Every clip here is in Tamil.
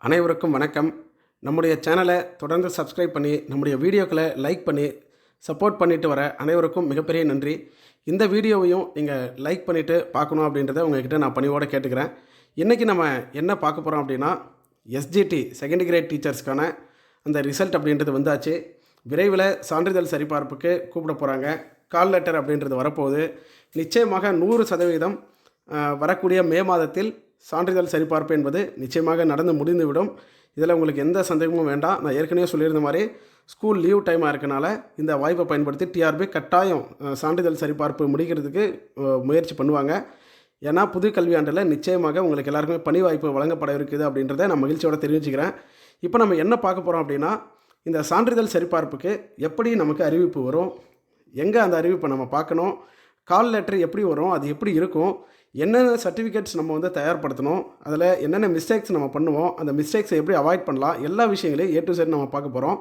அனைவருக்கும் வணக்கம். நம்முடைய சேனலை தொடர்ந்து சப்ஸ்கிரைப் பண்ணி நம்முடைய வீடியோக்களை லைக் பண்ணி சப்போர்ட் பண்ணிட்டு வர அனைவருக்கும் மிகப்பெரிய நன்றி. இந்த வீடியோவையும் நீங்கள் லைக் பண்ணிவிட்டு பார்க்கணும் அப்படின்றத உங்கள்கிட்ட நான் பணிவோடு கேட்டுக்கிறேன். இன்றைக்கி நம்ம என்ன பார்க்க போகிறோம் அப்படின்னா, எஸ்ஜிடி செகண்ட் கிரேட் டீச்சர்ஸ்க்கான அந்த ரிசல்ட் அப்படின்றது வந்தாச்சு. விரைவில் சான்றிதழ் சரிபார்ப்புக்கு கூப்பிட போகிறாங்க. கால் லெட்டர் அப்படின்றது வரப்போகுது. நிச்சயமாக 100% வரக்கூடிய மே மாதத்தில் சான்றிதழ் சரிபார்ப்பு என்பது நிச்சயமாக நடந்து முடிந்துவிடும். இதில் உங்களுக்கு எந்த சந்தேகமும் வேண்டாம். நான் ஏற்கனவே சொல்லியிருந்த மாதிரி ஸ்கூல் லீவ் டைமாக இருக்கனால இந்த வாய்ப்பை பயன்படுத்தி டிஆர்பி கட்டாயம் சான்றிதழ் சரிபார்ப்பு முடிக்கிறதுக்கு முயற்சி பண்ணுவாங்க. ஏன்னா புது கல்வியாண்டில் நிச்சயமாக உங்களுக்கு எல்லாருக்குமே பணி வாய்ப்பு வழங்கப்பட இருக்குது அப்படின்றத நான் மகிழ்ச்சியோடு தெரிவிச்சுக்கிறேன். இப்போ நம்ம என்ன பார்க்க போகிறோம் அப்படின்னா, இந்த சான்றிதழ் சரிபார்ப்புக்கு எப்படி நமக்கு அறிவிப்பு வரும், எங்கே அந்த அறிவிப்பை நம்ம பார்க்கணும், கால் லெட்டர் எப்படி வரும், அது எப்படி இருக்கும், என்னென்ன சர்டிஃபிகேட்ஸ் நம்ம தயார்படுத்தணும், அதில் என்னென்ன மிஸ்டேக்ஸ் நம்ம பண்ணுவோம், அந்த மிஸ்டேக்ஸை எப்படி அவாய்ட் பண்ணலாம், எல்லா விஷயங்களையும் A to Z நம்ம பார்க்க போகிறோம்.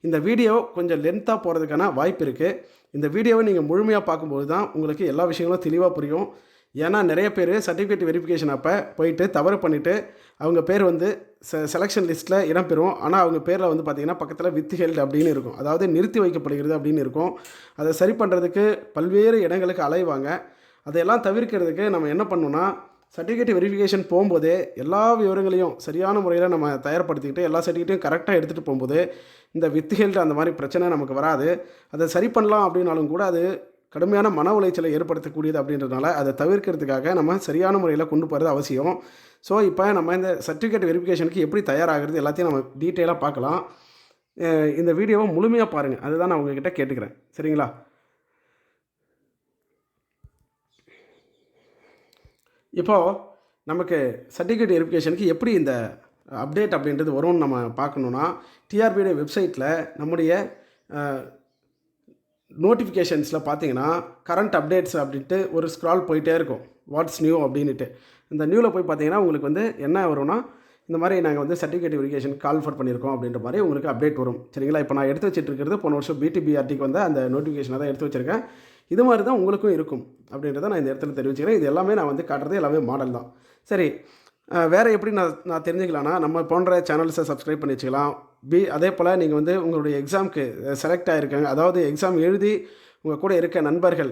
இந்த வீடியோ கொஞ்சம் லென்த்தாக போகிறதுக்கான வாய்ப்பு இருக்குது. இந்த வீடியோவை நீங்கள் முழுமையாக பார்க்கும்போது தான் உங்களுக்கு எல்லா விஷயங்களும் தெளிவாக புரியும். ஏன்னா நிறைய பேர் சர்டிஃபிகேட் வெரிஃபிகேஷன் அப்போ போயிட்டு தவறு பண்ணிவிட்டு அவங்க பேர் செலெக்ஷன் லிஸ்ட்டில் இடம்பெறும். ஆனால் அவங்க பேரில் பார்த்திங்கன்னா பக்கத்தில் வித் ஹெல்ட் அப்படின்னு இருக்கும், அதாவது நிறுத்தி வைக்கப்படுகிறது அப்படின்னு இருக்கும். அதை சரி பண்ணுறதுக்கு பல்வேறு இடங்களுக்கு அலைவாங்க. அதையெல்லாம் தவிர்க்கிறதுக்கு நம்ம என்ன பண்ணணும்னா, சர்டிஃபிகேட் வெரிஃபிகேஷன் போகும்போதே எல்லா விவரங்களையும் சரியான முறையில் நம்ம தயார்படுத்திக்கிட்டு எல்லா சர்டிஃபிகேட்டையும் கரெக்டாக எடுத்துகிட்டு போகும்போது இந்த வித் ஹெல்ட் அந்த மாதிரி பிரச்சனை நமக்கு வராது. அதை சரி பண்ணலாம் அப்படின்னாலும் கூட அது கடுமையான மன உளைச்சலை ஏற்படுத்தக்கூடியது அப்படின்றதுனால அதை தவிர்க்கிறதுக்காக நம்ம சரியான முறையில் கொண்டு போகிறது அவசியம். ஸோ இப்போ நம்ம இந்த சர்டிஃபிகேட் வெரிஃபிகேஷனுக்கு எப்படி தயாராகிறது எல்லாத்தையும் நம்ம டீட்டெயிலாக பார்க்கலாம். இந்த வீடியோவை முழுமையாக பாருங்கள், அதுதான் நான் உங்ககிட்ட கேட்டுக்கிறேன். சரிங்களா? இப்போது நமக்கு சர்டிஃபிகேட் வெரிஃபிகேஷனுக்கு எப்படி இந்த அப்டேட் அப்படின்றது வரும்னு நம்ம பார்க்கணுன்னா, டிஆர்பியோடைய வெப்சைட்டில் நம்முடைய நோட்டிஃபிகேஷன்ஸில் பார்த்தீங்கன்னா கரண்ட் அப்டேட்ஸ் அப்படின்ட்டு ஒரு ஸ்க்ரால் போயிட்டே இருக்கும், வாட்ஸ் நியூ அப்படின்ட்டு. இந்த நியூவில் போய் பார்த்தீங்கன்னா உங்களுக்கு என்ன வரும்னா, இந்த மாதிரி நாங்கள் சர்டிஃபிகேட் வெரிஃபிகேஷன் கால் ஃபார் பண்ணியிருக்கோம் அப்படின்ற மாதிரி உங்களுக்கு அப்டேட் வரும். சரிங்களா? இப்போ நான் எடுத்து வச்சுட்டு போன வருஷம் BTBRTக்கு அந்த நோட்டிஃபிகேஷனை தான் எடுத்து வச்சுருக்கேன். இது மாதிரி தான் உங்களுக்கும் இருக்கும் அப்படின்றத நான் இந்த இடத்துல தெரிவிச்சுக்கிறேன். இது எல்லாமே நான் காட்டுறது எல்லாமே மாடல் தான். சரி, வேறு எப்படி நான் தெரிஞ்சுக்கலாம்னா, நம்ம போன்ற சேனல்ஸை சப்ஸ்கிரைப் பண்ணி வச்சுக்கலாம். அதே போல் நீங்கள் உங்களுடைய எக்ஸாமுக்கு செலக்ட் ஆகிருக்காங்க, அதாவது எக்ஸாம் எழுதி உங்கள் கூட இருக்க நண்பர்கள்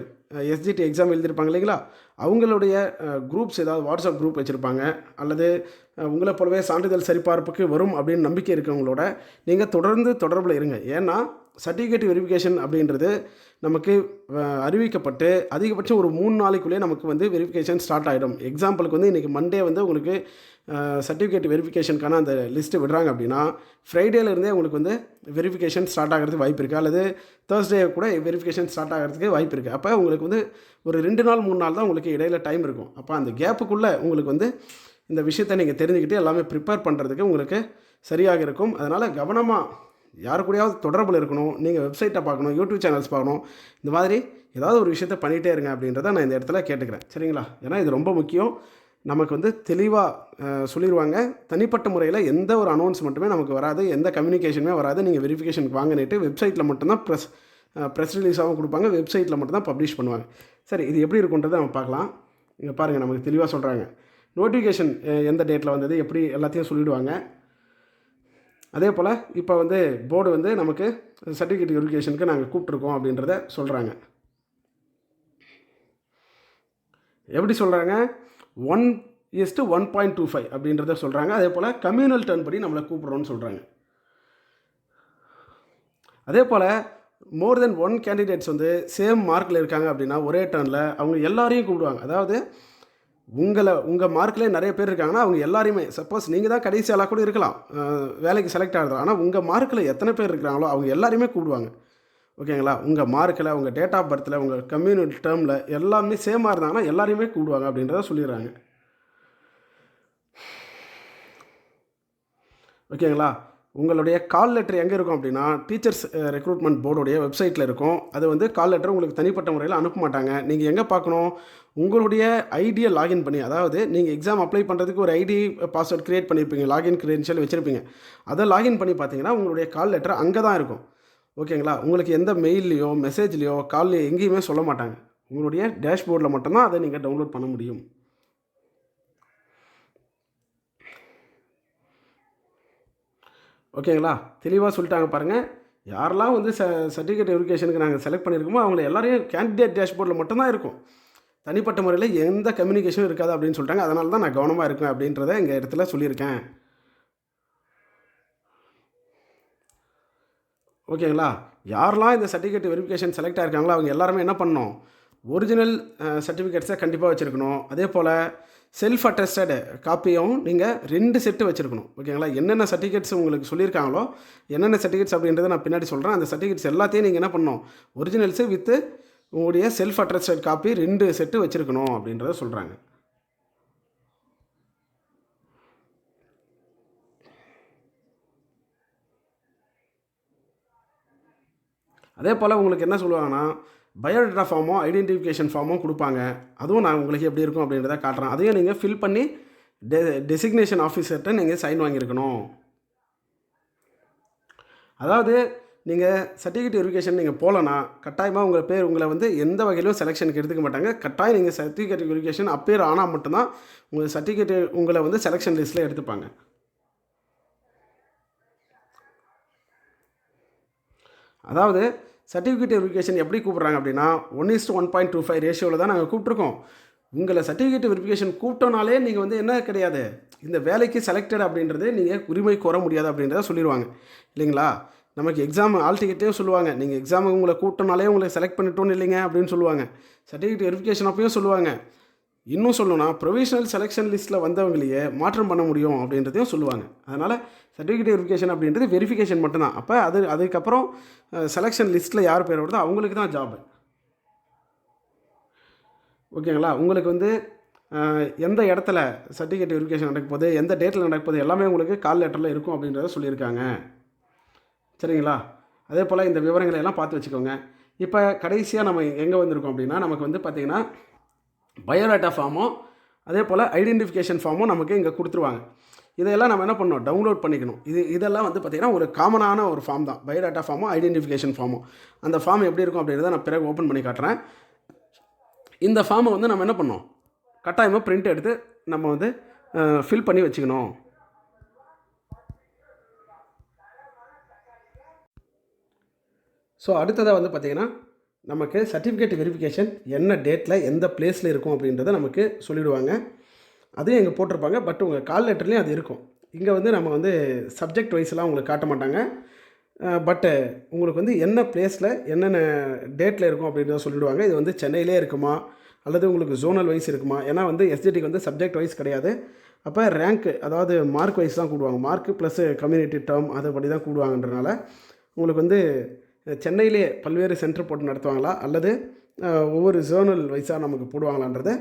எஸ்ஜிடி எக்ஸாம் எழுதியிருப்பாங்க இல்லைங்களா, அவங்களுடைய குரூப்ஸ் ஏதாவது வாட்ஸ்அப் குரூப் வச்சுருப்பாங்க, அல்லது உங்களை போலவே சான்றிதழ் சரிபார்ப்புக்கு வரும் அப்படின்னு நம்பிக்கை இருக்கவங்களோட நீங்கள் தொடர்ந்து தொடர்பில் இருங்க. ஏன்னா சர்டிஃபிகேட் வெரிஃபிகேஷன் அப்படின்றது நமக்கு அறிவிக்கப்பட்டு அதிகபட்சம் ஒரு 3 நாளைக்குள்ளே நமக்கு வெரிஃபிகேஷன் ஸ்டார்ட் ஆகிடும். எக்ஸாம்பிளுக்கு இன்றைக்கி மண்டே உங்களுக்கு சர்டிஃபிகேட் வெரிஃபிகேஷனுக்கான அந்த லிஸ்ட்டு விடுறாங்க அப்படின்னா, ஃப்ரைடேலேருந்தே உங்களுக்கு வெரிஃபிகேஷன் ஸ்டார்ட் ஆகிறதுக்கு வாய்ப்பு இருக்குது, அல்லது தேர்ஸ்டே கூட வெரிஃபிகேஷன் ஸ்டார்ட் ஆகிறதுக்கு வாய்ப்பு இருக்குது. அப்போ உங்களுக்கு ஒரு 2 நாள் 3 நாள் தான் உங்களுக்கு இடையில டைம் இருக்கும். அப்போ அந்த கேப்புக்குள்ளே உங்களுக்கு இந்த விஷயத்தை நீங்கள் தெரிஞ்சுக்கிட்டு எல்லாமே ப்ரிப்பேர் பண்ணுறதுக்கு உங்களுக்கு சரியாக இருக்கும். அதனால் கவனமாக யாரு கூடயாவது தொடர்பில் இருக்கணும், நீங்கள் வெப்சைட்டை பார்க்கணும், யூடியூப் சேனல்ஸ் பார்க்கணும், இந்த மாதிரி ஏதாவது ஒரு விஷயத்தை பண்ணிகிட்டே இருங்க அப்படின்றத நான் இந்த இடத்துல கேட்டுக்கிறேன். சரிங்களா? ஏன்னா இது ரொம்ப முக்கியம். நமக்கு தெளிவாக சொல்லிடுவாங்க. தனிப்பட்ட முறையில் எந்த ஒரு அனௌன்ஸ்மெண்ட்டுமே நமக்கு வராது, எந்த கம்யூனிகேஷனுமே வராது. நீங்கள் வெரிஃபிகேஷனுக்கு வாங்கினிட்டு வெப்சைட்டில் மட்டும்தான் ப்ரெஸ் ரிலீஸாகவும் கொடுப்பாங்க, வெப்சைட்டில் மட்டும்தான் பப்ளிஷ் பண்ணுவாங்க. சரி, இது எப்படி இருக்குன்றதை நம்ம பார்க்கலாம். இங்கே பாருங்கள், நமக்கு தெளிவாக சொல்கிறாங்க. நோட்டிஃபிகேஷன் எந்த டேட்டில் வந்தது எப்படி எல்லாத்தையும் சொல்லிவிடுவாங்க. அதே போல் இப்போ போர்டு நமக்கு சர்டிஃபிகேட் வெரிஃபிகேஷனுக்கு நாங்கள் கூப்பிட்ருக்கோம் அப்படின்றத சொல்கிறாங்க. எப்படி சொல்கிறாங்க? 1:1.25 அப்படின்றத சொல்கிறாங்க. அதே போல் கம்யூனல் டர்ன் படி நம்மளை கூப்பிட்றோன்னு சொல்கிறாங்க. அதே போல் மோர் தென் 1 கேண்டிடேட்ஸ் சேம் மார்க்கில் இருக்காங்க அப்படின்னா ஒரே டர்னில் அவங்க எல்லாரையும் கூப்பிடுவாங்க. அதாவது உங்கள் மார்க்கில் நிறைய பேர் இருக்காங்கன்னா அவங்க எல்லாரையுமே, சப்போஸ் நீங்கள் தான் கடைசி ஆளாக கூட இருக்கலாம் வேலைக்கு செலக்ட் ஆகிறது, ஆனால் உங்கள் மார்க்கில் எத்தனை பேர் இருக்கிறாங்களோ அவங்க எல்லாரையுமே கூப்பிடுவாங்க. ஓகேங்களா? உங்கள் மார்க்கில், உங்கள் டேட் ஆஃப் பர்த்தில், உங்கள் கம்யூனிட்டி டேர்மில் எல்லாமே சேமாக இருந்தாங்கன்னா எல்லாரையுமே கூப்பிடுவாங்க அப்படின்றத சொல்லிடுறாங்க. ஓகேங்களா? உங்களுடைய கால் லெட்டர் எங்கே இருக்கும் அப்படின்னா, டீச்சர்ஸ் ரெக்ரூட்மெண்ட் போர்டுடைய வெப்சைட்டில் இருக்கும். அது கால் லெட்டர் உங்களுக்கு தனிப்பட்ட முறையில் அனுப்ப மாட்டாங்க. நீங்கள் எங்கே பார்க்கணும்? உங்களுடைய ஐடியை லாகின் பண்ணி, அதாவது நீங்கள் எக்ஸாம் அப்ளை பண்ணுறதுக்கு ஒரு ஐடி பாஸ்வேர்ட் க்ரியேட் பண்ணியிருப்பீங்க, லாகின் க்ரெடென்ஷியல் வச்சுருப்பீங்க. அதை லாகின் பண்ணி பார்த்தீங்கன்னா உங்களுடைய கால் லெட்டர் அங்கே தான் இருக்கும். ஓகேங்களா? உங்களுக்கு எந்த மெயில்லையோ மெசேஜ்லையோ கால்லையோ எங்கேயுமே சொல்ல மாட்டாங்க. உங்களுடைய டேஷ்போர்டில் மட்டும்தான் அதை நீங்கள் டவுன்லோட் பண்ண முடியும். ஓகேங்களா? தெளிவாக சொல்லிட்டாங்க பாருங்கள். யாரெல்லாம் வந்து சர்டிஃபிகேட் வெரிஃபிகேஷனுக்கு நாங்கள் செலக்ட் பண்ணியிருக்கோமோ அவங்கள எல்லாரையும் கேண்டிடேட் டேஷ்போர்டில் மட்டும்தான் இருக்கும். தனிப்பட்ட முறையில் எந்த கம்யூனிகேஷனும் இருக்காது அப்படின்னு சொல்லிட்டாங்க. அதனால தான் நான் கவனமாக இருக்கேன் அப்படின்றத எங்கள் இடத்துல சொல்லியிருக்கேன். ஓகேங்களா? யாரெல்லாம் இந்த சர்டிஃபிகேட் வெரிஃபிகேஷன் செலக்ட் ஆகிருக்காங்களோ அவங்க எல்லாருமே என்ன பண்ணணும், ஒரிஜினல் சர்டிஃபிகேட்ஸை கண்டிப்பாக வச்சுருக்கணும். அதே போல் செல்ஃப் அட்டஸ்டட் காப்பியும் நீங்கள் 2 செட்டு வச்சுருக்கணும். ஓகேங்களா? என்னென்ன சர்டிஃபிகேட்ஸ் உங்களுக்கு சொல்லியிருக்காங்களோ, என்னென்ன சர்டிஃபிகேட்ஸ் அப்படின்றத நான் பின்னாடி சொல்கிறேன். அந்த சர்டிஃபிகேட்ஸ் எல்லாத்தையும் நீங்கள் என்ன பண்ணணும், ஒரிஜினல்ஸு வித்து உங்களுடைய செல்ஃப் அட்டஸ்டட் காப்பி 2 செட்டு வச்சுருக்கணும் அப்படின்றத சொல்கிறாங்க. அதே போல் உங்களுக்கு என்ன சொல்லுவாங்கன்னா, பயோடேட்டா ஃபார்மோ ஐடென்டிஃபிகேஷன் ஃபார்மும் கொடுப்பாங்க. அதுவும் நான் உங்களுக்கு எப்படி இருக்கும் அப்படின்றத காட்டுறேன். அதையும் நீங்கள் ஃபில் பண்ணி டெசிக்னேஷன் ஆஃபீஸர்கிட்ட நீங்கள் சைன் வாங்கியிருக்கணும். அதாவது நீங்கள் சர்டிஃபிகேட் வெரிஃபிகேஷன் நீங்கள் போகலன்னா கட்டாயமாக உங்கள் பேர் உங்களை வந்து எந்த வகையிலும் செலெக்ஷனுக்கு எடுத்துக்க மாட்டாங்க. கட்டாயம் நீங்கள் சர்டிஃபிகேட் வெரிஃபிகேஷன் அப்பேர் ஆனால் மட்டும்தான் உங்கள் சர்டிஃபிகேட் உங்களை வந்து செலெக்ஷன் லிஸ்ட்டில் எடுத்துப்பாங்க. அதாவது சர்டிஃபிகேட் வெரிஃபிகேஷன் எப்படி கூப்பிட்றாங்க அப்படின்னா 1:1.25 ரேஷியோவில் தான் நாங்கள் கூப்பிட்ருக்கோம். உங்களை சர்டிஃபிகேட் வெரிஃபிகேஷன் கூப்பிட்டோனாலே நீங்கள் வந்து என்ன கிடையாது, இந்த வேலைக்கு செலக்டட் அப்படின்றது நீங்கள் உரிமை கோர முடியாது அப்படின்றத சொல்லிடுவாங்க இல்லைங்களா? நமக்கு எக்ஸாம் ஆல் டிக்கெட்டையும் சொல்லுவாங்க, நீங்கள் எக்ஸாமுக்கு உங்களை கூப்பிட்டோனாலே உங்களை செலக்ட் பண்ணிட்டோன்னு இல்லைங்க அப்படின்னு சொல்லுவாங்க. சர்டிஃபிகேட் வெரிஃபிகேஷன் அப்பையும் சொல்லுவாங்க. இன்னும் சொல்லணும்னா ப்ரொவிஷனல் செலெக்ஷன் லிஸ்ட்டில் வந்தவங்களையே மாற்றம் பண்ண முடியும் அப்படின்றதையும் சொல்லுவாங்க. அதனால் சர்டிஃபிகேட் வெரிஃபிகேஷன் அப்படின்றது வெரிஃபிகேஷன் மட்டும்தான். அப்போ அதுக்கப்புறம் செலெக்ஷன் லிஸ்ட்டில் யார் பேர் வருதோ அவங்களுக்கு தான் ஜாபு. ஓகேங்களா? உங்களுக்கு வந்து எந்த இடத்துல சர்டிஃபிகேட் வெரிஃபிகேஷன் நடக்கப்போகுது, எந்த டேட்டில் நடக்கப்போகுது எல்லாமே உங்களுக்கு கால் லெட்டரில் இருக்கும் அப்படின்றத சொல்லியிருக்காங்க. சரிங்களா? அதே போல் இந்த விவரங்களை எல்லாம் பார்த்து வச்சுக்கோங்க. இப்போ கடைசியாக நம்ம எங்கே வந்திருக்கோம் அப்படின்னா, நமக்கு வந்து பார்த்திங்கன்னா பயோடேட்டா ஃபார்மும் அதே போல் ஐடென்டிஃபிகேஷன் ஃபார்மும் நமக்கு இங்கே கொடுத்துருவாங்க. இதெல்லாம் நம்ம என்ன பண்ணணும், டவுன்லோட் பண்ணிக்கணும். இதெல்லாம் வந்து பார்த்திங்கன்னா ஒரு காமனான ஒரு ஃபார்ம் தான், பயோடேட்டா ஃபார்மும் ஐடென்டிஃபிகேஷன் ஃபார்மும். அந்த ஃபார்ம் எப்படி இருக்கும் அப்படின்றத நான் பிறகு ஓப்பன் பண்ணி காட்டுறேன். இந்த ஃபார்மை வந்து நம்ம என்ன பண்ணோம், கட்டாயமாக பிரிண்ட் எடுத்து நம்ம வந்து ஃபில் பண்ணி வச்சுக்கணும். ஸோ அடுத்ததாக வந்து பார்த்திங்கன்னா நமக்கு சர்டிஃபிகேட் வெரிஃபிகேஷன் என்ன டேட்டில் எந்த பிளேஸில் இருக்கும் அப்படின்றத நமக்கு சொல்லிவிடுவாங்க. அதையும் இங்கே போட்டிருப்பாங்க. பட் உங்கள் கால் லெட்டர்லேயும் அது இருக்கும். இங்கே வந்து நம்ம வந்து சப்ஜெக்ட் வைஸ்லாம் உங்களுக்கு காட்ட மாட்டாங்க. பட்டு உங்களுக்கு வந்து என்ன பிளேஸில் என்னென்ன டேட்டில் இருக்கும் அப்படின்றத சொல்லிவிடுவாங்க. இது வந்து சென்னையிலே இருக்குமா அல்லது உங்களுக்கு ஜோனல் வைஸ் இருக்குமா? ஏன்னா வந்து எஸ்ஜிடிக்கு வந்து சப்ஜெக்ட் வைஸ் கிடையாது. அப்போ ரேங்க்கு அதாவது மார்க் வைஸ் தான் கூடுவாங்க. மார்க்கு ப்ளஸ் கம்யூனிட்டி டேர்ம் அதுபடி தான் கூடுவாங்கன்றனால உங்களுக்கு வந்து சென்னையிலே பல்வேறு சென்டர் போட்டு நடத்துவாங்களா அல்லது ஒவ்வொரு ஜோனல் வைஸாக நமக்கு போடுவாங்களான்றதை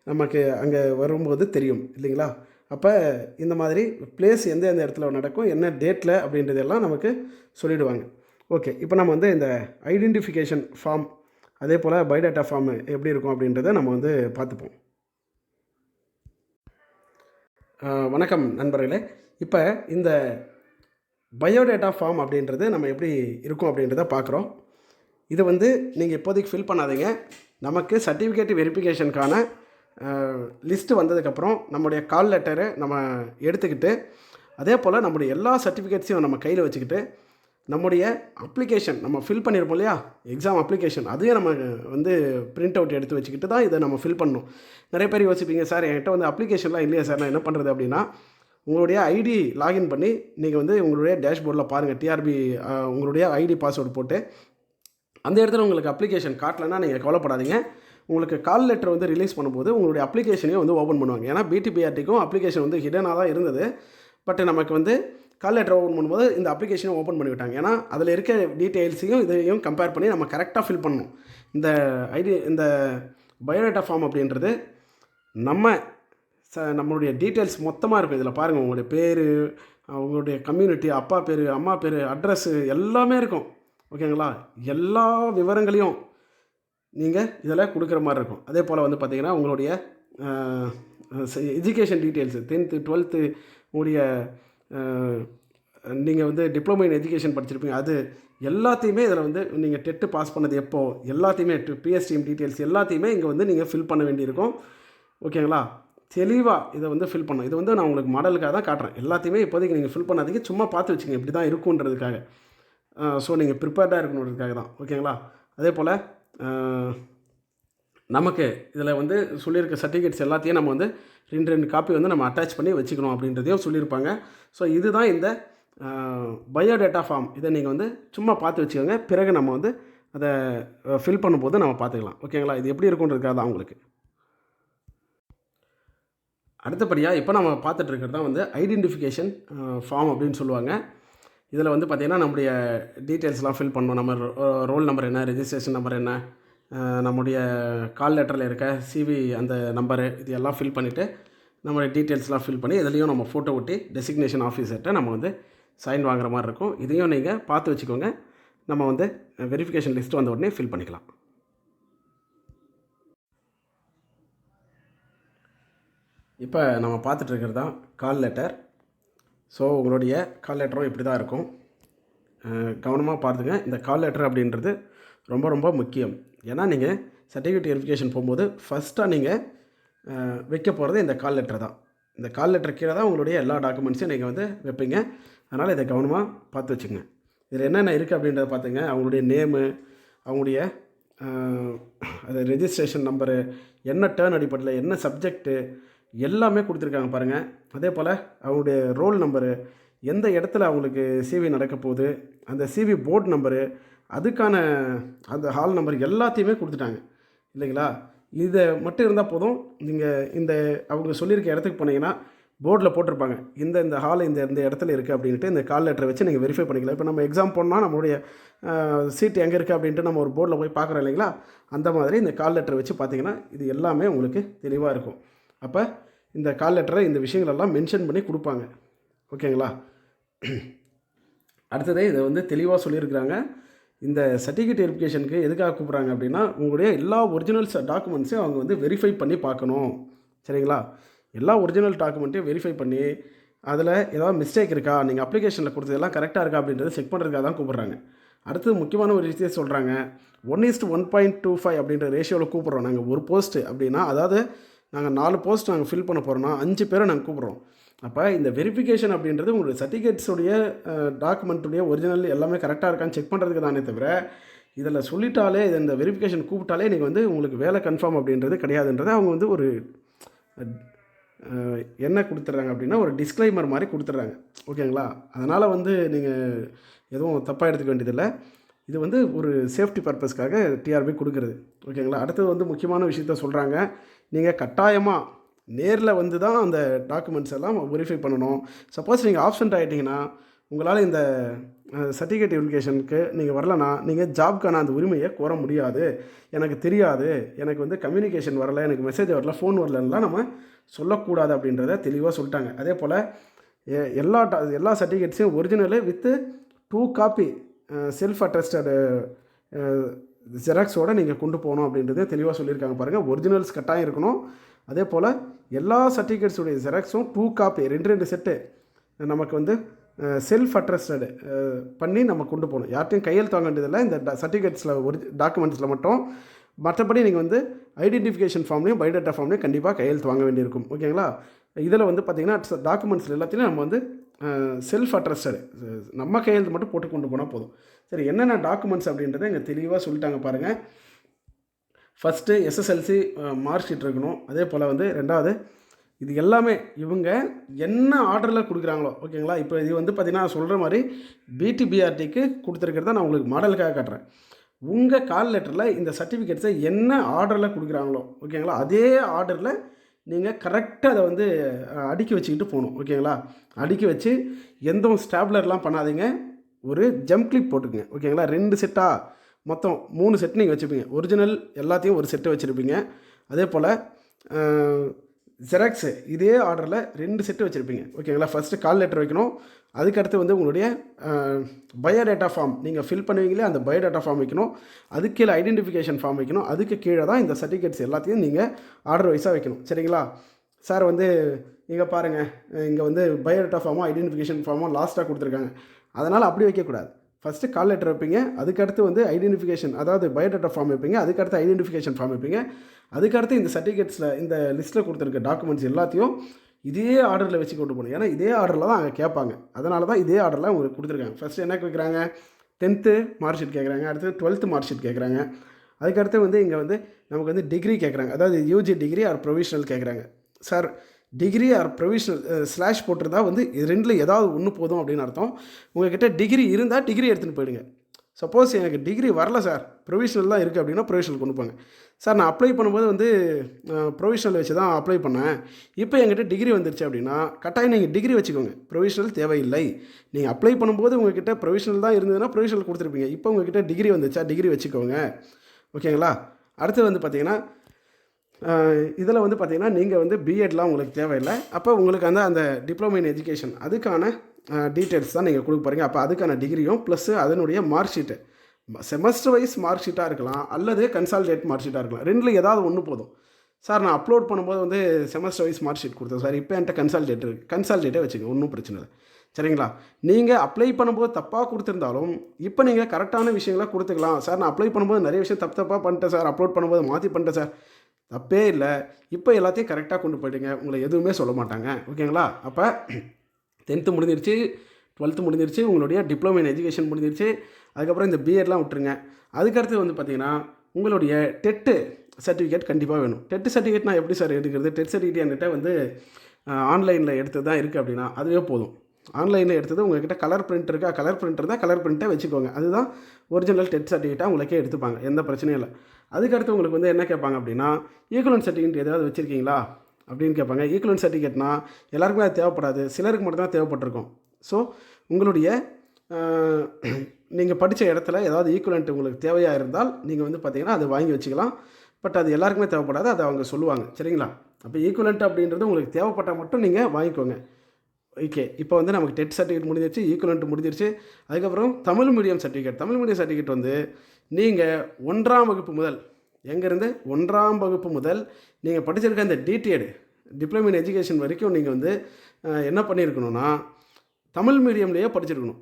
நமக்கு அங்கே வரும்போது தெரியும் இல்லைங்களா? அப்போ இந்த மாதிரி பிளேஸ் எந்த இடத்துல நடக்கும், என்ன டேட்டில் அப்படின்றதெல்லாம் நமக்கு சொல்லிவிடுவாங்க. ஓகே, இப்போ நம்ம வந்து இந்த ஐடென்டிஃபிகேஷன் ஃபார்ம் அதே போல் பயோடேட்டா ஃபார்ம் எப்படி இருக்கும் அப்படின்றத நம்ம வந்து பார்த்துப்போம். வணக்கம் நண்பர்களே. இப்போ இந்த பயோடேட்டா ஃபார்ம் அப்படின்றது நம்ம எப்படி இருக்கும் அப்படின்றத பார்க்குறோம். இது வந்து நீங்கள் இப்போதைக்கு ஃபில் பண்ணாதீங்க. நமக்கு சர்டிஃபிகேட் வெரிஃபிகேஷனுக்கான லிஸ்ட்டு வந்ததுக்கப்புறம் நம்முடைய கால் லெட்டரை நம்ம எடுத்துக்கிட்டு அதே போல் நம்முடைய எல்லா சர்டிஃபிகேட்ஸையும் நம்ம கையில் வச்சுக்கிட்டு நம்முடைய அப்ளிகேஷன் நம்ம ஃபில் பண்ணியிருப்போம் இல்லையா, எக்ஸாம் அப்ளிகேஷன், அதையும் நம்ம வந்து பிரிண்ட் அவுட் எடுத்து வச்சுக்கிட்டு தான் இதை நம்ம ஃபில் பண்ணணும். நிறைய பேர் யோசிப்பீங்க, சார் என்கிட்ட வந்து அப்ளிகேஷன்லாம் இல்லையா சார், நான் என்ன பண்ணுறது அப்படின்னா, உங்களுடைய ஐடி லாகின் பண்ணி நீங்கள் வந்து உங்களுடைய டேஷ்போர்டில் பாருங்கள். டிஆர்பி உங்களுடைய ஐடி பாஸ்வேர்டு போட்டு அந்த இடத்துல உங்களுக்கு அப்ளிகேஷன் காட்டலைன்னா நீங்கள் கவலைப்படாதீங்க. உங்களுக்கு கால் லெட்டர் வந்து ரிலீஸ் பண்ணும்போது உங்களுடைய அப்ளிகேஷனையும் வந்து ஓப்பன் பண்ணுவாங்க. ஏன்னா பிடிபிஆர்டிக்கும் அப்ளிகேஷன் வந்து ஹிடனாக தான் இருந்தது. பட் நமக்கு வந்து கால் லெட்டர் ஓப்பன் பண்ணும்போது இந்த அப்ளிகேஷனை ஓப்பன் பண்ணிவிட்டாங்க. ஏன்னா அதில் இருக்க டீட்டெயில்ஸையும் இதையும் கம்பேர் பண்ணி நம்ம கரெக்டாக ஃபில் பண்ணணும். இந்த பயோடேட்டா ஃபார்ம் அப்படின்றது நம்மளுடைய டீட்டெயில்ஸ் மொத்தமாக இருக்கும். இதில் பாருங்கள், உங்களுடைய பேர், உங்களுடைய கம்யூனிட்டி, அப்பா பேர், அம்மா பேர், அட்ரஸ்ஸு எல்லாமே இருக்கும். ஓகேங்களா? எல்லா விவரங்களையும் நீங்கள் இதில் கொடுக்குற மாதிரி இருக்கும். அதே போல் வந்து பார்த்திங்கன்னா உங்களுடைய எஜுகேஷன் டீட்டெயில்ஸு 10th 12th உங்களுடைய நீங்கள் வந்து டிப்ளமோ இன் எஜுகேஷன் படிச்சிருப்பீங்க, அது எல்லாத்தையுமே இதில் வந்து நீங்கள் டெட்டு பாஸ் பண்ணது எப்போது எல்லாத்தையுமே பிஎஸ்டிஎம் டீட்டெயில்ஸ் எல்லாத்தையுமே இங்கே வந்து நீங்கள் ஃபில் பண்ண வேண்டியிருக்கும். ஓகேங்களா? தெளிவாக இதை வந்து ஃபில் பண்ணணும். இது வந்து நான் உங்களுக்கு மாடலுக்காக தான் காட்டுறேன். எல்லாத்தையுமே இப்போதைக்கு நீங்கள் ஃபில் பண்ணாதீங்க, சும்மா பார்த்து வச்சுங்க இப்படி தான் இருக்குன்றதுக்காக. ஸோ நீங்கள் ப்ரிப்பேர்டாக இருக்கணுன்றதுக்காக தான். ஓகேங்களா? அதே போல் நமக்கு இதில் வந்து சொல்லியிருக்க சர்டிஃபிகேட்ஸ் எல்லாத்தையும் நம்ம வந்து 2 காப்பி வந்து நம்ம அட்டாச் பண்ணி வச்சுக்கணும் அப்படின்றதையும் சொல்லியிருப்பாங்க. ஸோ இதுதான் இந்த பயோடேட்டா ஃபார்ம். இதை நீங்கள் வந்து சும்மா பார்த்து வச்சுக்கோங்க. பிறகு நம்ம வந்து அதை ஃபில் பண்ணும்போது நம்ம பார்த்துக்கலாம். ஓகேங்களா? இது எப்படி இருக்குன்றதுக்காக தான் உங்களுக்கு. அடுத்தபடியாக இப்போ நம்ம பார்த்துட்டு இருக்கிறது தான் வந்து ஐடென்டிஃபிகேஷன் ஃபார்ம் அப்படின்னு சொல்லுவாங்க. இதில் வந்து பார்த்திங்கன்னா நம்முடைய டீட்டெயில்ஸ்லாம் ஃபில் பண்ணணும். நம்ம ரோல் நம்பர் என்ன, ரெஜிஸ்ட்ரேஷன் நம்பர் என்ன, நம்முடைய கால் லெட்டரில் இருக்க சிவி அந்த நம்பரு, இது எல்லாம் ஃபில் பண்ணிவிட்டு நம்மளுடைய டீட்டெயில்ஸ்லாம் ஃபில் பண்ணி இதுலேயும் நம்ம ஃபோட்டோ ஒட்டி டெசிக்னேஷன் ஆஃபீஸர்கிட்ட நம்ம வந்து சைன் வாங்குற மாதிரி இருக்கும். இதையும் நீங்கள் பார்த்து வச்சுக்கோங்க. நம்ம வந்து வெரிஃபிகேஷன் லிஸ்ட் வந்த உடனே ஃபில் பண்ணிக்கலாம். இப்போ நம்ம பார்த்துட்டு இருக்கிறது தான் கால் லெட்டர். ஸோ உங்களுடைய கால் லெட்டரும் இப்படி தான் இருக்கும். கவனமாக பார்த்துங்க. இந்த கால் லெட்டர் அப்படின்றது ரொம்ப ரொம்ப முக்கியம். ஏன்னா நீங்கள் சர்டிஃபிகேட் வெரிஃபிகேஷன் போகும்போது ஃபஸ்ட்டாக நீங்கள் வைக்க போகிறது இந்த கால் லெட்டர் தான். இந்த கால் லெட்டர் கீழே தான் உங்களுடைய எல்லா டாக்குமெண்ட்ஸையும் நீங்கள் வந்து வைப்பீங்க. அதனால் இதை கவனமாக பார்த்து வச்சுங்க. இதில் என்னென்ன இருக்குது அப்படின்றத பார்த்துங்க. அவங்களுடைய நேமு, அவங்களுடைய அது ரெஜிஸ்ட்ரேஷன் நம்பரு, என்ன டேர்ன் அடிப்படையில், என்ன சப்ஜெக்ட்டு, எல்லாமே கொடுத்துருக்காங்க பாருங்கள். அதே போல் அவங்களுடைய ரோல் நம்பரு, எந்த இடத்துல அவங்களுக்கு சிவி நடக்க போகுது, அந்த சிவி போர்டு நம்பரு, அதுக்கான அந்த ஹால் நம்பர் எல்லாத்தையுமே கொடுத்துட்டாங்க இல்லைங்களா? இதை மட்டும் இருந்தால் போதும். நீங்கள் இந்த அவங்க சொல்லியிருக்க இடத்துக்கு போனீங்கன்னா போர்டில் போட்டிருப்பாங்க இந்த ஹால் இந்த இடத்துல இருக்குது அப்படின்ட்டு. இந்த கால் லெட்டரை வச்சு நீங்கள் வெரிஃபை பண்ணிக்கலாம். இப்போ நம்ம எக்ஸாம் போனால் நம்மளுடைய சீட் எங்கே இருக்குது அப்படின்ட்டு நம்ம ஒரு போர்டில் போய் பார்க்குறோம் இல்லைங்களா? அந்த மாதிரி இந்த கால் லெட்டரை வச்சு பார்த்தீங்கன்னா இது எல்லாமே உங்களுக்கு தெளிவாக இருக்கும். அப்போ இந்த கால் லெட்டரை இந்த விஷயங்களெல்லாம் மென்ஷன் பண்ணி கொடுப்பாங்க. ஓகேங்களா? அடுத்ததே இதை வந்து தெளிவாக சொல்லியிருக்கிறாங்க. இந்த சர்டிஃபிகேட் வெரிஃபிகேஷனுக்கு எதுக்காக கூப்பிட்றாங்க அப்படின்னா, உங்களுடைய எல்லா ஒரிஜினல் டாக்குமெண்ட்ஸையும் அவங்க வந்து வெரிஃபை பண்ணி பார்க்கணும். சரிங்களா? எல்லா ஒரிஜினல் டாக்குமெண்ட்டையும் வெரிஃபை பண்ணி அதில் ஏதாவது மிஸ்டேக் இருக்கா, நீங்கள் அப்ளிகேஷனில் கொடுத்ததெல்லாம் கரெக்டாக இருக்கா அப்படின்றத செக் பண்ணுறதுக்காக தான் கூப்பிட்றாங்க. அடுத்தது முக்கியமான ஒரு விஷயத்தை சொல்கிறாங்க. 1:1.25 அப்படின்ற ரேஷியோவில் கூப்பிட்றோம். நாங்கள் ஒரு போஸ்ட்டு அப்படின்னா, அதாவது நாங்கள் 4 போஸ்ட் நாங்கள் ஃபில் பண்ண போகிறோன்னா 5 பேரை நாங்கள் கூப்பிட்றோம். அப்போ இந்த வெரிஃபிகேஷன் அப்படின்றது உங்களுடைய சர்டிஃபிகேட்ஸுடைய டாக்குமெண்ட்டுடைய ஒரிஜினல் எல்லாமே கரெக்டாக இருக்கான்னு செக் பண்ணுறதுக்கு தானே தவிர, இதில் சொல்லிட்டாலே இந்த வெரிஃபிகேஷன் கூப்பிட்டாலே நீங்கள் வந்து உங்களுக்கு வேலை கன்ஃபார்ம் அப்படின்றது கிடையாதுன்றதை அவங்க வந்து ஒரு என்ன கொடுத்துட்றாங்க அப்படின்னா, ஒரு டிஸ்க்ளைமர் மாதிரி கொடுத்துட்றாங்க. ஓகேங்களா? அதனால் வந்து நீங்கள் எதுவும் தப்பாக எடுத்துக்க வேண்டியதில்லை. இது வந்து ஒரு சேஃப்டி பர்பஸ்க்காக டிஆர்பி கொடுக்குறது. ஓகேங்களா? அடுத்தது வந்து முக்கியமான விஷயத்த சொல்கிறாங்க. நீங்கள் கட்டாயமாக நேரில் வந்து தான் அந்த டாக்குமெண்ட்ஸ் எல்லாம் வெரிஃபை பண்ணணும். சப்போஸ் நீங்கள் ஆப்சண்ட் ஆகிட்டிங்கன்னா உங்களால் இந்த சர்டிஃபிகேட் வெரிஃபிகேஷனுக்கு நீங்கள் வரலன்னா நீங்கள் ஜாப்க்கான அந்த உரிமையை கோர முடியாது. எனக்கு தெரியாது, எனக்கு வந்து கம்யூனிகேஷன் வரலை, எனக்கு மெசேஜ் வரல, ஃபோன் வரலன்னா நம்ம சொல்லக்கூடாது அப்படின்றத தெளிவாக சொல்லிட்டாங்க. அதே போல் எல்லா சர்டிஃபிகேட்ஸையும் original with 2 copy self attested ஜெராக்ஸோடு நீங்கள் கொண்டு போகணும் அப்படின்றத தெளிவாக சொல்லியிருக்காங்க பாருங்கள். ஒரிஜினல்ஸ் கட்டாயம் இருக்கணும். அதே போல் எல்லா சர்டிஃபிகேட்ஸுடைய ஜெராக்ஸும் 2 காப்பி 2 செட்டு நமக்கு வந்து செல்ஃப் அட்ரஸ்டடு பண்ணி நம்ம கொண்டு போகணும். யார்ட்டையும் கையெழுத்து வாங்க வேண்டியதில்லை இந்த சர்டிஃபிகேட்ஸில் டாக்குமெண்ட்ஸில் மட்டும். மற்றபடி நீங்கள் வந்து ஐடென்டிஃபிகேஷன் ஃபார்ம்லேயும் பயோடேட்டா ஃபார்ம்லேயும் கண்டிப்பாக கையெழுத்து வாங்க வேண்டியிருக்கும். ஓகேங்களா? இதில் வந்து பார்த்திங்கன்னா டாக்குமெண்ட்ஸில் எல்லாத்தையும் நம்ம வந்து செல்ஃப் அட்ரஸ்டடு நம்ம கையெழுத்து மட்டும் போட்டு கொண்டு போனால் போதும். சரி, என்னென்ன டாக்குமெண்ட்ஸ் அப்படின்றத இங்கே தெளிவாக சொல்லிட்டாங்க பாருங்கள். ஃபஸ்ட்டு எஸ்எஸ்எல்சி மார்க் ஷீட் இருக்கணும். அதே போல் வந்து 2வது இது எல்லாமே இவங்க என்ன ஆர்டரில் கொடுக்குறாங்களோ. ஓகேங்களா? இப்போ இது வந்து பார்த்திங்கன்னா நான் சொல்கிற மாதிரி பிடிபிஆர்டிக்கு கொடுத்துருக்கிறத நான் உங்களுக்கு மாடலுக்காக காட்டுறேன். உங்கள் கால் லெட்டரில் இந்த சர்டிஃபிகேட்ஸை என்ன ஆர்டரில் கொடுக்குறாங்களோ, ஓகேங்களா, அதே ஆர்டரில் நீங்கள் கரெக்டாக அதை வந்து அடுக்கி வச்சுக்கிட்டு போகணும். ஓகேங்களா? அடுக்கி வச்சு எந்த ஸ்டாப்லர்லாம் பண்ணாதீங்க. ஒரு ஜம்ப் கிளிப் போட்டுக்குங்க. ஓகேங்களா? 2 செட்டாக மொத்தம் 3 செட் நீங்கள் வச்சுப்பீங்க. ஒரிஜினல் எல்லாத்தையும் ஒரு செட்டு வச்சுருப்பீங்க. அதே போல் ஜெராக்ஸு இதே ஆர்டரில் 2 செட்டு வச்சுருப்பீங்க. ஓகேங்களா? ஃபஸ்ட்டு கால் லெட்டர் வைக்கணும். அதுக்கடுத்து வந்து உங்களுடைய பயோடேட்டா ஃபார்ம் நீங்கள் ஃபில் பண்ணுவீங்களே அந்த பயோடேட்டா ஃபார்ம் வைக்கணும். அதுக்கு கீழே ஐடென்டிஃபிகேஷன் ஃபார்ம் வைக்கணும். அதுக்கு கீழே தான் இந்த சர்டிஃபிகேட்ஸ் எல்லாத்தையும் நீங்கள் ஆர்டர் வைஸாக வைக்கணும். சரிங்களா? சார் வந்து இங்கே பாருங்கள், இங்கே வந்து பயோடேட்டா ஃபார்மும் ஐடென்டிஃபிகேஷன் ஃபார்மும் லாஸ்ட்டாக கொடுத்துருக்காங்க. அதனால் அப்படி வைக்கக்கூடாது. ஃபஸ்ட்டு கால் லெட்டர் வைப்பீங்க, அதுக்கடுத்து வந்து ஐடென்டிஃபிகேஷன், அதாவது பயோடேட்டா ஃபார்ம் வைப்பீங்க, அதுக்கடுத்து ஐடென்டிஃபிகேஷன் ஃபார்ம் வைப்பீங்க, அதுக்கடுத்து இந்த சர்டிஃபிகேட்ஸில் இந்த லிஸ்ட்டில் கொடுத்துருக்க டாக்குமெண்ட்ஸ் எல்லாத்தையும் இதே ஆர்டரில் வச்சு கொண்டு போகணும். ஏன்னா இதே ஆர்டரில் தான் அங்கே கேட்பாங்க. அதனால தான் இதே ஆர்டரில் உங்களுக்கு கொடுத்துருக்காங்க. ஃபஸ்ட்டு என்ன கேட்குறாங்க, 10th மார்க் ஷீட் கேட்குறாங்க, அடுத்து 12th மார்க் ஷீட் கேட்குறாங்க, அதுக்கடுத்து வந்து இங்கே வந்து நமக்கு வந்து டிகிரி கேட்குறாங்க, அதாவது யூஜி டிகிரி ஆர் ப்ரொவிஷனல் கேட்குறாங்க. Sir degree or provisional slash போட்டிருந்தா வந்து இது ரெண்டில் ஏதாவது ஒன்று போதும் அப்படின்னு அர்த்தம். உங்கள்கிட்ட டிகிரி இருந்தால் டிகிரி எடுத்துகிட்டு போயிடுங்க. சப்போஸ் எனக்கு டிகிரி வரல சார், ப்ரொவிஷனல் தான் இருக்குது அப்படின்னா ப்ரொவிஷனல் கொண்டு போங்க. சார் நான் அப்ளை பண்ணும்போது வந்து ப்ரொவிஷனல் வச்சு தான் அப்ளை பண்ணேன், இப்போ என்கிட்ட டிகிரி வந்துருச்சு அப்படின்னா கட்டாயம் நீங்கள் டிகிரி வச்சுக்கோங்க, ப்ரொவிஷனல் தேவையில்லை. நீங்கள் அப்ளை பண்ணும்போது உங்கள்கிட்ட ப்ரொவிஷனல் தான் இருந்ததுன்னா ப்ரொவிஷனல் கொடுத்துருப்பீங்க, இப்போ உங்கள்கிட்ட டிகிரி வந்துச்சா டிகிரி வச்சுக்கோங்க. ஓகேங்களா? அடுத்து வந்து பார்த்திங்கன்னா இதில் வந்து பார்த்திங்கன்னா நீங்கள் வந்து பிஎட்லாம் உங்களுக்கு தேவையில்லை. அப்போ உங்களுக்கு அந்த டிப்ளமோ இன் எஜுகேஷன் அதுக்கான டீட்டெயில்ஸ் தான் நீங்கள் கொடுக்க போகிறீங்க. அப்போ அதுக்கான டிகிரியும் ப்ளஸ்ஸு அதனுடைய mark sheet, semester wise mark ஷீட்டாக இருக்கலாம் அல்லது கன்சால்டேட் மார்க் ஷீட்டாக இருக்கலாம். ரெண்டில் ஏதாவது ஒன்று போதும். சார் நான் அப்லோட் பண்ணும்போது வந்து செமஸ்டர் வைஸ் மார்க் ஷீட் கொடுத்தேன் சார், இப்போ என்கிட்ட கன்சால்டேட் இருக்குது, கன்சால்டேட்டே வச்சுக்கோங்க, ஒன்றும் பிரச்சனை இல்லை. சரிங்களா? நீங்கள் அப்ளை பண்ணும்போது தப்பாக கொடுத்துருந்தாலும் இப்போ நீங்கள் கரெக்டான விஷயங்களை கொடுத்துக்கலாம். சார் நான் அப்ளை பண்ணும்போது நிறைய விஷயம் தப்பாக பண்ணிட்டேன் சார், அப்லோட் பண்ணும்போது மாற்றி பண்ணிட்டேன் சார், தப்பே இல்லை, இப்போ எல்லாத்தையும் கரெக்டாக கொண்டு போய்ட்டுங்க, உங்களை எதுவுமே சொல்ல மாட்டாங்க. ஓகேங்களா? அப்போ 10th முடிஞ்சிருச்சு, 12th முடிஞ்சிருச்சு, உங்களுடைய டிப்ளமோ இன் எஜுகேஷன் முடிஞ்சிருச்சு, அதுக்கப்புறம் இந்த பிஎட்லாம் விட்டுருங்க. அதுக்கடுத்து வந்து பார்த்திங்கன்னா உங்களுடைய டெட்டு சர்டிஃபிகேட் கண்டிப்பாக வேணும். டெட்டு சர்டிஃபிகேட் நான் எப்படி சார் எடுக்கிறது, டெட் சர்டிஃபிகேட் என்கிட்ட வந்து ஆன்லைனில் எடுத்து தான் இருக்குது அப்படின்னா அதுவே போதும். ஆன்லைனில் எடுத்தது உங்கள்கிட்ட கலர் பிரிண்ட் இருக்கா, கலர் பிரிண்ட் இருந்தால் கலர் பிரிண்ட்டை வச்சுக்கோங்க, அதுதான் ஒரிஜினல் டெட் சர்டிஃபிகேட்டாக உங்களுக்கே எடுத்துப்பாங்க, எந்த பிரச்சனையும் இல்லை. அதுக்கடுத்து உங்களுக்கு வந்து என்ன கேட்பாங்க அப்படின்னா ஈக்குவலன்ட் சர்டிஃபிகேட் ஏதாவது வச்சுருக்கீங்களா அப்படின்னு கேட்பாங்க. ஈக்குவலன்ட் சர்டிஃபிகேட்னா எல்லாருக்குமே அது தேவைப்படாது, சிலருக்கு மட்டும் தான் தேவைப்பட்டிருக்கும். ஸோ உங்களுடைய நீங்கள் படித்த இடத்துல ஏதாவது ஈக்குவலன்ட் உங்களுக்கு தேவையாக இருந்தால் நீங்கள் வந்து பார்த்திங்கன்னா அதை வாங்கி வச்சுக்கலாம். பட் அது எல்லாருக்குமே தேவைப்படாது, அதை அவங்க சொல்லுவாங்க. சரிங்களா? அப்போ ஈக்குவலன்ட் அப்படின்றது உங்களுக்கு தேவைப்பட்டால் மட்டும் நீங்கள் வாங்கிக்கோங்க. ஓகே, இப்போ வந்து நமக்கு டெட் சர்டிஃபிகேட் முடிஞ்சிருச்சு, ஈக்குவலன்ட் முடிஞ்சிருச்சு. அதுக்கப்புறம் Tamil medium certificate. Tamil medium certificate வந்து நீங்கள் 1ஆம் வகுப்பு முதல், எங்கேருந்து 1ஆம் வகுப்பு முதல் நீங்கள் படிச்சிருக்க அந்த டிடிஎட் டிப்ளமோ இன் எஜுகேஷன் வரைக்கும் நீங்கள் வந்து என்ன பண்ணியிருக்கணும்னா தமிழ் மீடியம்லேயே படிச்சிருக்கணும்.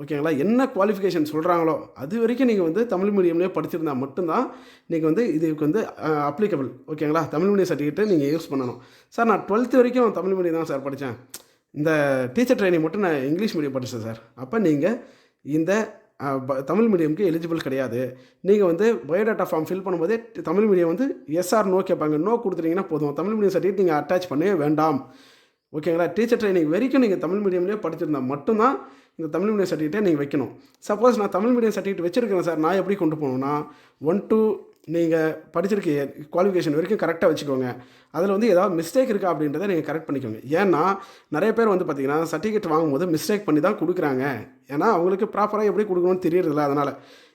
ஓகேங்களா? என்ன குவாலிஃபிகேஷன் சொல்கிறாங்களோ அது வரைக்கும் நீங்கள் வந்து தமிழ் மீடியம்லேயே படிச்சிருந்தால் மட்டும்தான் நீங்கள் வந்து இதுக்கு வந்து அப்ளிகபிள். ஓகேங்களா? தமிழ் மீடியம் சர்டிஃபிகேட்டை நீங்கள் யூஸ் பண்ணணும். சார் நான் 12th வரைக்கும் தமிழ் மீடியம் தான் சார் படித்தேன், இந்த டீச்சர் ட்ரைனிங் மட்டும் நான் இங்கிலீஷ் மீடியம் படித்தேன் சார், அப்போ நீங்கள் இந்த தமிழ் மீடியமுக்கு எலிஜிபிள் கிடையாது. நீங்கள் வந்து பயோடேட்டா ஃபார்ம் ஃபில் பண்ணும்போதே தமிழ் மீடியம் வந்து எஸ்ஆர் நோ கேட்பாங்க, நோ கொடுத்துட்டிங்கன்னா போதும், தமிழ் மீடியம் சர்டிஃபிகேட் நீங்கள் அட்டாச் பண்ணவே வேண்டாம். ஓகேங்களா? டீச்சர் ட்ரைனிங் வரைக்கும் நீங்கள் தமிழ் மீடியம்லேயே படிச்சிருந்தால் மட்டும்தான் இந்த தமிழ் மீடியம் சர்டிஃபிகேட்டை நீங்கள் வைக்கணும். சப்போஸ் நான் தமிழ் மீடியம் சர்டிஃபிகேட் வச்சுருக்கேன் சார், நான் எப்படி கொண்டு போகணுன்னா 1 to நீங்கள் படிச்சிருக்க குவாலிஃபிகேஷன் வரைக்கும் கரெக்டாக வச்சுக்கோங்க. அதில் வந்து ஏதாவது மிஸ்டேக் இருக்கா அப்படின்றத நீங்கள் கரெக்ட் பண்ணிக்கோங்க. ஏன்னா நிறைய பேர் வந்து பார்த்திங்கன்னா சர்டிஃபிகேட் வாங்கும்போது மிஸ்டேக் பண்ணி தான் கொடுக்குறாங்க. ஏன்னா அவங்களுக்கு ப்ராப்பராக எப்படி கொடுக்கணும்னு தெரியறதில்ல. அதனால்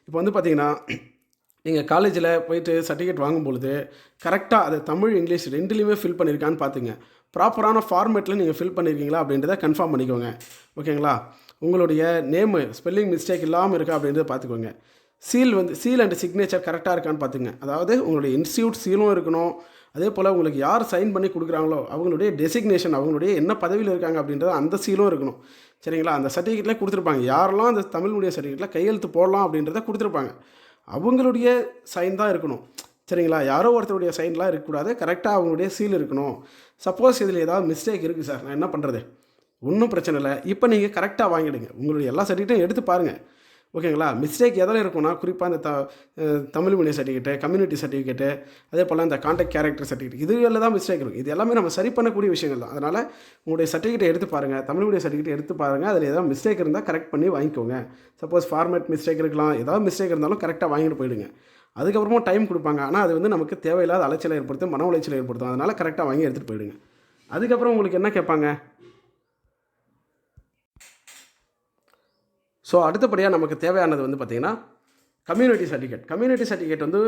இப்போ வந்து பார்த்திங்கன்னா நீங்கள் காலேஜில் போயிட்டு சர்டிஃபிகேட் வாங்கும்பொழுது கரெக்டாக அதை தமிழ் இங்கிலீஷ் ரெண்டுலேயுமே ஃபில் பண்ணியிருக்கான்னு பார்த்துங்க. ப்ராப்பரான ஃபார்மேட்டில் நீங்கள் ஃபில் பண்ணியிருக்கீங்களா அப்படின்றத கன்ஃபார்ம் பண்ணிக்கோங்க. ஓகேங்களா? உங்களுடைய நேமு ஸ்பெல்லிங் மிஸ்டேக் இல்லாமல் இருக்கா அப்படின்றத பார்த்துக்கோங்க. சீல் வந்து சீல் அண்ட் சிக்னேச்சர் கரெக்டாக இருக்கான்னு பார்த்துங்க. அதாவது உங்களுடைய இன்ஸ்டியூட் சீலும் இருக்கணும், அதே போல் உங்களுக்கு யார் சைன் பண்ணி கொடுக்குறாங்களோ அவங்களுடைய டெசிக்னேஷன், அவங்களுடைய என்ன பதவியில் இருக்காங்க அப்படின்றது அந்த சீலும் இருக்கணும். சரிங்களா? அந்த சர்டிஃபிகேட்லேயே கொடுத்துருப்பாங்க, யாரெல்லாம் அந்த தமிழ் மீடியம் சர்டிஃபிகேட்டில் கையெழுத்து போடலாம் அப்படின்றத கொடுத்துருப்பாங்க, அவங்களுடைய சைன் தான் இருக்கணும். சரிங்களா? யாரோ ஒருத்தருடைய சைன்லாம் இருக்கக்கூடாது, கரெக்டாக அவங்களுடைய சீல் இருக்கணும். சப்போஸ் இதில் ஏதாவது மிஸ்டேக் இருக்குது சார், நான் என்ன பண்ணுறது? ஒன்றும் பிரச்சனை இல்லை, இப்போ நீங்கள் கரெக்டாக வாங்கிடுங்க, உங்களுடைய எல்லா சர்டிஃபிகேட்டும் எடுத்து பாருங்கள். ஓகேங்களா? மிஸ்டேக் எதில் இருக்குன்னா குறிப்பாக இந்த Tamil medium certificate, community certificate, அதே போல் இந்த கான்டாக்ட் கேரக்டர் சர்டிஃபிகேட், இதுகளில் தான் மிஸ்டேக் இருக்கும். இது எல்லாமே நம்ம சரி பண்ணக்கூடிய விஷயங்கள் தான். அதனால் உங்களுடைய சர்டிஃபிகேட்டை எடுத்து பாருங்கள், தமிழ் மீடியம் சர்டிஃபிகேட் எடுத்து பாருங்கள், அதில் ஏதாவது மிஸ்டேக் இருந்தால் கரெக்ட் பண்ணி வாங்கிக்கோங்க. சப்போஸ் ஃபார்மேட் மிஸ்டேக் இருக்கலாம், ஏதாவது மிஸ்டேக் இருந்தாலும் கரெக்டாக வாங்கிட்டு போயிடுங்க. அதுக்கப்புறமா டைம் கொடுப்பாங்க, ஆனால் அது வந்து நமக்கு தேவையில்லாத அலைச்சலை ஏற்படுத்தும், மன உளைச்சலை ஏற்படுத்தும். அதனால் கரெக்டாக வாங்கி எடுத்துகிட்டு போயிடுங்க. அதுக்கப்புறம் உங்களுக்கு என்ன கேட்பாங்க? ஸோ அடுத்தபடியாக நமக்கு தேவையானது வந்து பார்த்திங்கன்னா கம்யூனிட்டி சர்டிஃபிகேட். கம்யூனிட்டி சர்டிஃபிகேட் வந்து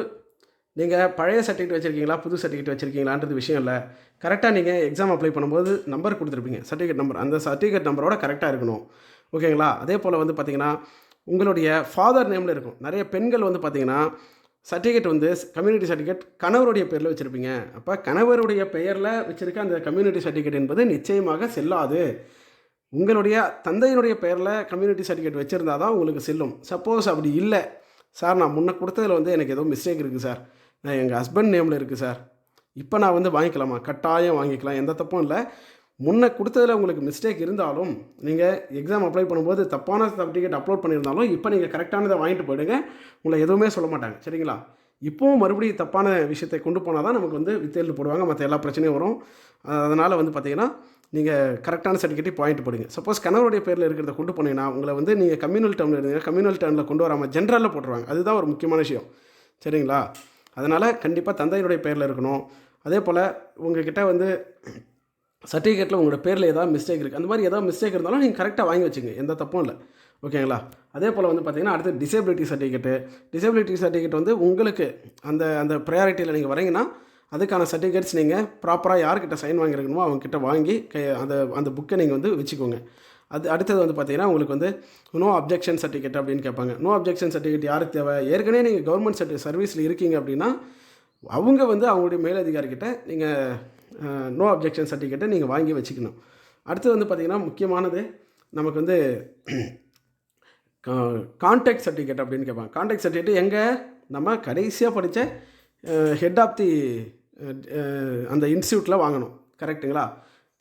நீங்கள் பழைய சர்டிஃபிகேட் வச்சுருக்கீங்களா, புது சர்டிஃபிகேட் வச்சுருக்கீங்களான்றது விஷயம் இல்லை. கரெக்டாக நீங்கள் எக்ஸாம் அப்ளை பண்ணும்போது நம்பர் கொடுத்துருப்பீங்க, சர்டிஃபிகேட் நம்பர், அந்த சர்டிஃபிகேட் நம்பரோட கரெக்டாக இருக்கணும். ஓகேங்களா? அதே போல் வந்து பார்த்திங்கன்னா உங்களுடைய ஃபாதர் நேமில் இருக்கும். நிறைய பெண்கள் வந்து பார்த்திங்கன்னா சர்டிஃபிகேட் வந்து கம்யூனிட்டி சர்டிஃபிகேட் கணவருடைய பேரில் வச்சுருப்பீங்க. அப்போ கணவருடைய பெயரில் வச்சுருக்க அந்த கம்யூனிட்டி சர்டிஃபிகேட் என்பது நிச்சயமாக செல்லாது. உங்களுடைய தந்தையினுடைய பெயரில் கம்யூனிட்டி சர்டிஃபிகேட் வச்சுருந்தா தான் உங்களுக்கு செல்லும். சப்போஸ் அப்படி இல்லை, சார் நான் முன்ன கொடுத்ததில் வந்து எனக்கு ஏதோ மிஸ்டேக் இருக்குது சார், நான் எங்கள் ஹஸ்பண்ட் நேமில் இருக்குது சார், இப்போ நான் வந்து வாங்கிக்கலாமா? கட்டாயம் வாங்கிக்கலாம், எந்த தப்பும் இல்லை. முன்ன கொடுத்ததில் உங்களுக்கு மிஸ்டேக் இருந்தாலும் நீங்கள் எக்ஸாம் அப்ளை பண்ணும்போது தப்பான சர்டிஃபிகேட் அப்லோட் பண்ணியிருந்தாலும் இப்போ நீங்கள் கரெக்டானதை வாங்கிட்டு போயிடுங்க, உங்களை எதுவுமே சொல்ல மாட்டாங்க. சரிங்களா? இப்போவும் மறுபடியும் தப்பான விஷயத்தை கொண்டு போனால் தான் நமக்கு வந்து வித்தேல் போடுவாங்க, மற்ற எல்லா பிரச்சனையும் வரும். அதனால் வந்து பார்த்திங்கன்னா நீங்கள் கரெக்டான சர்டிஃபிகேட் பாயிண்ட் போடுங்க. சப்போஸ் கணவருடைய பேரில் இருக்கிறத கொண்டு போனீங்கன்னா உங்களை வந்து நீங்கள் கம்யூனல் டேர்மில் இருந்தீங்கன்னா கம்யூனல் டேர்மில் கொண்டு வராமல் ஜென்ரலில் போட்டுருவாங்க. அதுதான் ஒரு முக்கியமான விஷயம். சரிங்களா? அதனால் கண்டிப்பாக தந்தையினுடைய பேரில் இருக்கணும். அதே போல் உங்கள்கிட்ட வந்து சர்டிஃபிகேட்டில் உங்களோட பேரில் ஏதாவது மிஸ்டேக் இருக்குது, அந்த மாதிரி ஏதாவது மிஸ்டேக் இருந்தாலும் நீங்கள் கரெக்டாக வாங்கி வச்சுங்க, எந்த தப்பும் இல்லை. ஓகேங்களா? அதே போல் வந்து பார்த்திங்கன்னா அடுத்து டிசேபிலிட்டி சர்டிஃபிகேட் வந்து உங்களுக்கு அந்த அந்த ப்ரையாரிட்டியில் நீங்கள் வரீங்கன்னா அதுக்கான சர்டிஃபிகேட்ஸ் நீங்கள் ப்ராப்பராக யார்கிட்ட சைன் வாங்கியிருக்கணுமோ அவங்ககிட்ட வாங்கி அந்த அந்த புக்கை நீங்கள் வந்து வச்சுக்கோங்க. அடுத்தது வந்து பார்த்திங்கன்னா உங்களுக்கு வந்து நோ அப்ஜெக்ஷன் சர்டிஃபிகேட் அப்படின்னு கேட்பாங்க. நோ அப்ஜெக்ஷன் சர்டிஃபிகேட் யாருக்கு தேவை? ஏற்கனவே நீங்கள் கவர்மெண்ட் சர்வீஸில் இருக்கீங்க அப்படின்னா அவங்க வந்து அவங்களுடைய மேலதிகாரிக்கிட்ட நீங்கள் நோ அப்ஜெக்ஷன் சர்டிஃபிகேட்டை நீங்கள் வாங்கி வச்சுக்கணும். அடுத்தது வந்து பார்த்திங்கன்னா முக்கியமானது நமக்கு வந்து கான்டாக்ட் சர்டிஃபிகேட் அப்படின்னு கேட்பாங்க. கான்டாக்ட் சர்டிஃபிகேட் எங்கே? நம்ம கடைசியாக படித்த ஹெட் ஆஃப் தி அந்த இன்ஸ்டியூட்டில் வாங்கணும். கரெக்டுங்களா?